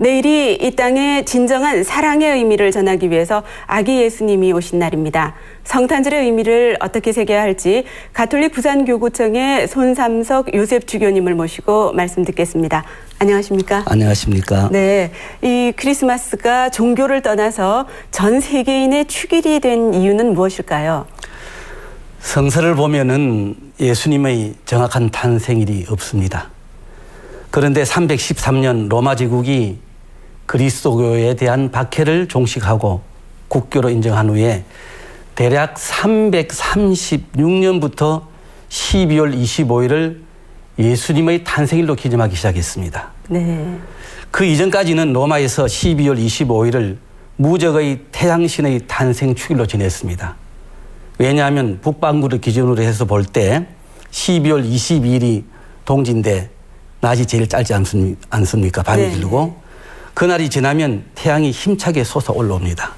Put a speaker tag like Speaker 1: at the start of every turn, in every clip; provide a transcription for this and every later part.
Speaker 1: 내일이 이 땅의 진정한 사랑의 의미를 전하기 위해서 아기 예수님이 오신 날입니다. 성탄절의 의미를 어떻게 새겨야 할지 가톨릭 부산교구청의 손삼석 요셉 주교님을 모시고 말씀 듣겠습니다. 안녕하십니까?
Speaker 2: 안녕하십니까?
Speaker 1: 네, 이 크리스마스가 종교를 떠나서 전 세계인의 축일이 된 이유는 무엇일까요?
Speaker 2: 성서를 보면은 예수님의 정확한 탄생일이 없습니다. 그런데 313년 로마 제국이 그리스도교에 대한 박해를 종식하고 국교로 인정한 후에 대략 336년부터 12월 25일을 예수님의 탄생일로 기념하기 시작했습니다.
Speaker 1: 네.
Speaker 2: 그 이전까지는 로마에서 12월 25일을 무적의 태양신의 탄생 축일로 지냈습니다. 왜냐하면 북반구를 기준으로 해서 볼 때 12월 22일이 동지인데 낮이 제일 짧지 않습니까? 밤이 길고. 그날이 지나면 태양이 힘차게 솟아 올라옵니다.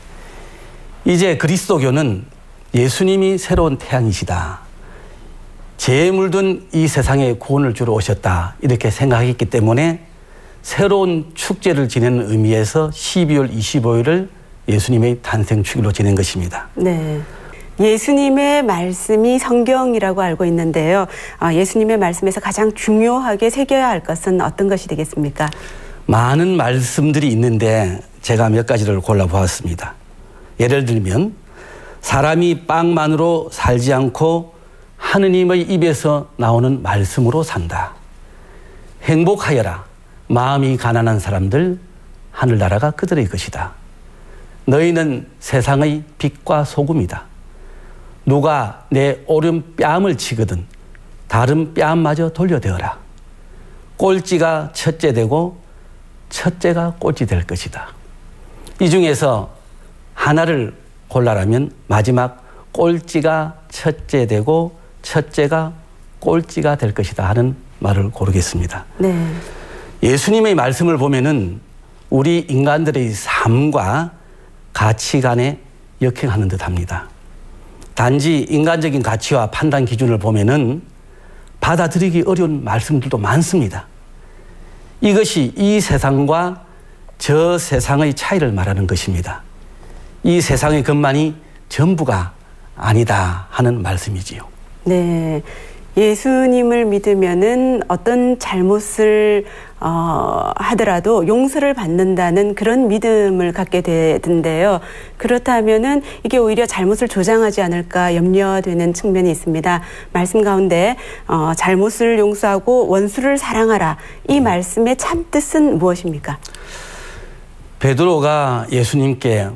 Speaker 2: 이제 그리스도교는 예수님이 새로운 태양이시다. 죄에 물든 이 세상에 구원을 주러 오셨다. 이렇게 생각했기 때문에 새로운 축제를 지내는 의미에서 12월 25일을 예수님의 탄생 축일로 지낸 것입니다.
Speaker 1: 네. 예수님의 말씀이 성경이라고 알고 있는데요. 예수님의 말씀에서 가장 중요하게 새겨야 할 것은 어떤 것이 되겠습니까?
Speaker 2: 많은 말씀들이 있는데 제가 몇 가지를 골라보았습니다. 예를 들면 사람이 빵만으로 살지 않고 하느님의 입에서 나오는 말씀으로 산다. 행복하여라. 마음이 가난한 사람들, 하늘나라가 그들의 것이다. 너희는 세상의 빛과 소금이다. 누가 내 오른 뺨을 치거든 다른 뺨마저 돌려대어라. 꼴찌가 첫째 되고 첫째가 꼴찌 될 것이다. 이 중에서 하나를 골라라면 마지막 꼴찌가 첫째 되고 첫째가 꼴찌가 될 것이다 하는 말을 고르겠습니다.
Speaker 1: 네.
Speaker 2: 예수님의 말씀을 보면은 우리 인간들의 삶과 가치관에 역행하는 듯합니다. 단지 인간적인 가치와 판단 기준을 보면은 받아들이기 어려운 말씀들도 많습니다. 이것이 이 세상과 저 세상의 차이를 말하는 것입니다. 이 세상의 것만이 전부가 아니다 하는 말씀이지요.
Speaker 1: 네. 예수님을 믿으면은 어떤 잘못을 하더라도 용서를 받는다는 그런 믿음을 갖게 되던데요. 그렇다면은 이게 오히려 잘못을 조장하지 않을까 염려되는 측면이 있습니다. 말씀 가운데 잘못을 용서하고 원수를 사랑하라. 이 말씀의 참 뜻은 무엇입니까?
Speaker 2: 베드로가 예수님께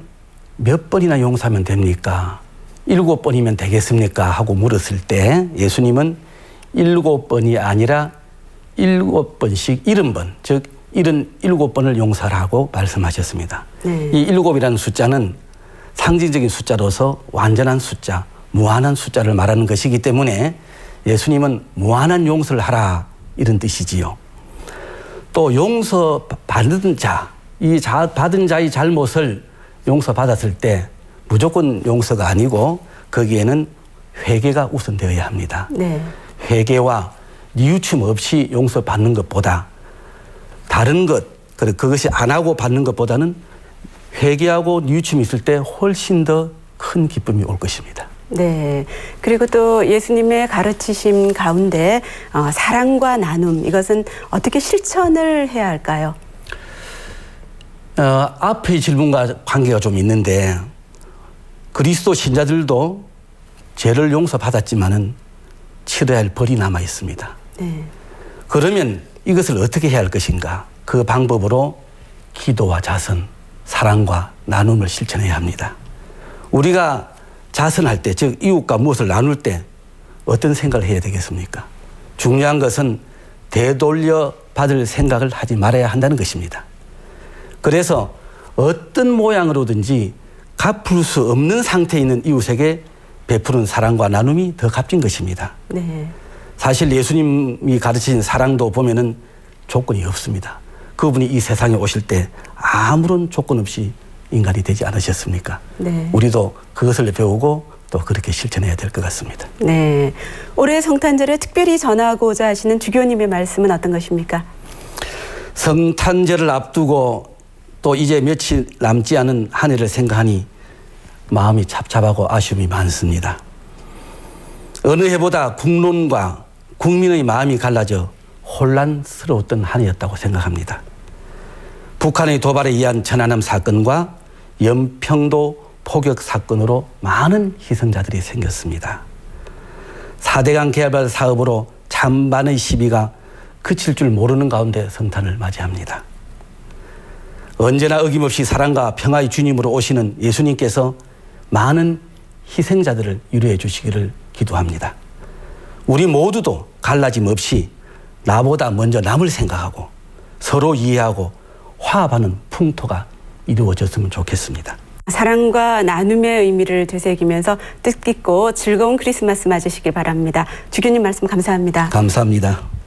Speaker 2: 몇 번이나 용서하면 됩니까? 7번이면 되겠습니까? 하고 물었을 때 예수님은 7번이 아니라 7번씩 70번, 즉 77번을 용서하라고 말씀하셨습니다.
Speaker 1: 네.
Speaker 2: 이 7이라는 숫자는 상징적인 숫자로서 완전한 숫자, 무한한 숫자를 말하는 것이기 때문에 예수님은 무한한 용서를 하라 이런 뜻이지요. 또 용서받은 자, 이 받은 자의 잘못을 용서받았을 때 무조건 용서가 아니고 거기에는 회개가 우선되어야 합니다.
Speaker 1: 네.
Speaker 2: 회개와 뉘우침 없이 용서받는 것보다 다른 것, 그것이 안 하고 받는 것보다는 회개하고 뉘우침이 있을 때 훨씬 더 큰 기쁨이 올 것입니다.
Speaker 1: 네. 그리고 또 예수님의 가르치심 가운데 사랑과 나눔, 이것은 어떻게 실천을 해야 할까요?
Speaker 2: 앞의 질문과 관계가 좀 있는데 그리스도 신자들도 죄를 용서받았지만은 치러야 할 벌이 남아 있습니다.
Speaker 1: 네.
Speaker 2: 그러면 이것을 어떻게 해야 할 것인가? 그 방법으로 기도와 자선, 사랑과 나눔을 실천해야 합니다. 우리가 자선할 때, 즉 이웃과 무엇을 나눌 때 어떤 생각을 해야 되겠습니까? 중요한 것은 되돌려 받을 생각을 하지 말아야 한다는 것입니다. 그래서 어떤 모양으로든지 갚을 수 없는 상태에 있는 이웃에게 베푸는 사랑과 나눔이 더 값진 것입니다.
Speaker 1: 네.
Speaker 2: 사실 예수님이 가르치신 사랑도 보면은 조건이 없습니다. 그분이 이 세상에 오실 때 아무런 조건 없이 인간이 되지 않으셨습니까?
Speaker 1: 네.
Speaker 2: 우리도 그것을 배우고 또 그렇게 실천해야 될 것 같습니다.
Speaker 1: 네. 올해 성탄절에 특별히 전하고자 하시는 주교님의 말씀은 어떤 것입니까?
Speaker 2: 성탄절을 앞두고 또 이제 며칠 남지 않은 한 해를 생각하니 마음이 잡잡하고 아쉬움이 많습니다. 어느 해보다 국론과 국민의 마음이 갈라져 혼란스러웠던 한 해였다고 생각합니다. 북한의 도발에 의한 전하남 사건과 연평도 포격 사건으로 많은 희생자들이 생겼습니다. 4대강 개발 사업으로 찬반의 시비가 그칠 줄 모르는 가운데 성탄을 맞이합니다. 언제나 어김없이 사랑과 평화의 주님으로 오시는 예수님께서 많은 희생자들을 유로해 주시기를 기도합니다. 우리 모두도 갈라짐 없이 나보다 먼저 남을 생각하고 서로 이해하고 화합하는 풍토가 이루어졌으면 좋겠습니다.
Speaker 1: 사랑과 나눔의 의미를 되새기면서 뜻깊고 즐거운 크리스마스 맞으시길 바랍니다. 주교님 말씀 감사합니다.
Speaker 2: 감사합니다.